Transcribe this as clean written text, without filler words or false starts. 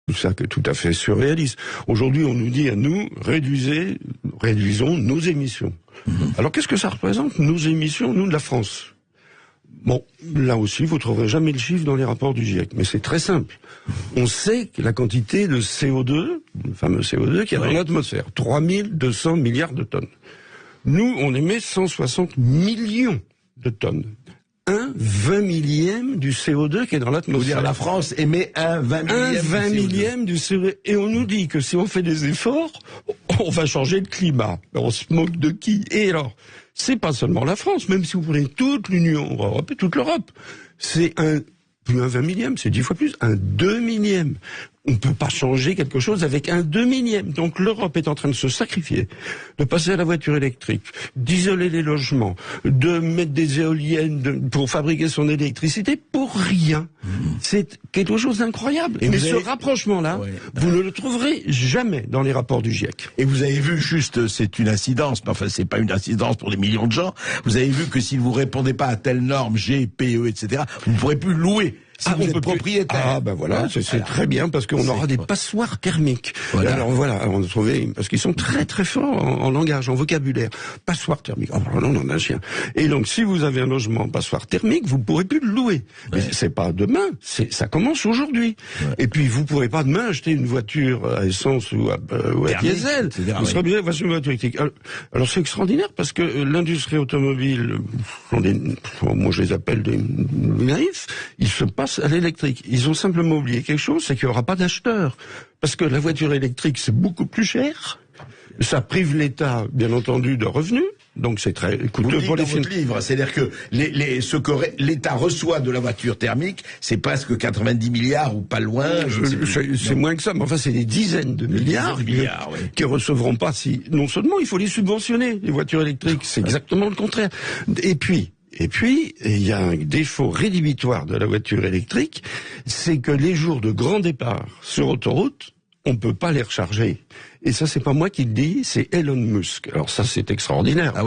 Tout ça qui est tout à fait surréaliste. Aujourd'hui, on nous dit à nous, réduisons nos émissions. Alors qu'est-ce que ça représente, nos émissions, nous de la France? Bon, là aussi, vous trouverez jamais le chiffre dans les rapports du GIEC, mais c'est très simple. On sait que la quantité de CO2, le fameux CO2 qui est dans l'atmosphère, 3200 milliards de tonnes. Nous, on émet 160 millions de tonnes. Un 20 millième du CO2 qui est dans l'atmosphère. Vous dire la France émet un 20 millième du CO2. Et on nous dit que si on fait des efforts, on va changer le climat. On se moque de qui? Et alors, c'est pas seulement la France, même si vous prenez toute l'Union Européenne et toute l'Europe, c'est plus un 20 millième, c'est 10 fois plus, un 2 millième. On ne peut pas changer quelque chose avec un 2 millième. Donc l'Europe est en train de se sacrifier, de passer à la voiture électrique, d'isoler les logements, de mettre des éoliennes pour fabriquer son électricité pour rien. C'est quelque chose d'incroyable. Mais ce rapprochement-là, vous ne le trouverez jamais dans les rapports du GIEC. Et vous avez vu, juste, c'est une incidence, mais enfin c'est pas une incidence pour des millions de gens, vous avez vu que si vous répondez pas à telle norme, G, PE, etc., vous ne pourrez plus louer. Si vous êtes propriétaire. Ah ben voilà, c'est très bien parce qu'on aura des passoires thermiques. Voilà. Alors voilà, on a trouvé parce qu'ils sont très très forts en langage, en vocabulaire. Passoire thermique. Oh non, on en a un chien. Et donc si vous avez un logement passoire thermique, vous pourrez plus le louer. Mais c'est pas demain, ça commence aujourd'hui. Et puis vous pourrez pas demain acheter une voiture à essence ou à diesel. Vous serez obligé d'avoir une voiture électrique. Alors c'est extraordinaire parce que l'industrie automobile, moi je les appelle des naïfs, ils se passent à l'électrique. Ils ont simplement oublié quelque chose, c'est qu'il n'y aura pas d'acheteurs. Parce que la voiture électrique, c'est beaucoup plus cher. Ça prive l'État, bien entendu, de revenus. Donc c'est très coûteux pour les livres. C'est-à-dire que ce que l'État reçoit de la voiture thermique, c'est presque 90 milliards ou pas loin. C'est moins que ça, mais enfin c'est des dizaines de milliards qui recevront pas si. Non seulement il faut les subventionner, les voitures électriques, c'est exactement le contraire. Et puis, il y a un défaut rédhibitoire de la voiture électrique, c'est que les jours de grand départ sur autoroute, on peut pas les recharger. Et ça, c'est pas moi qui le dis, c'est Elon Musk. Alors ça, c'est extraordinaire.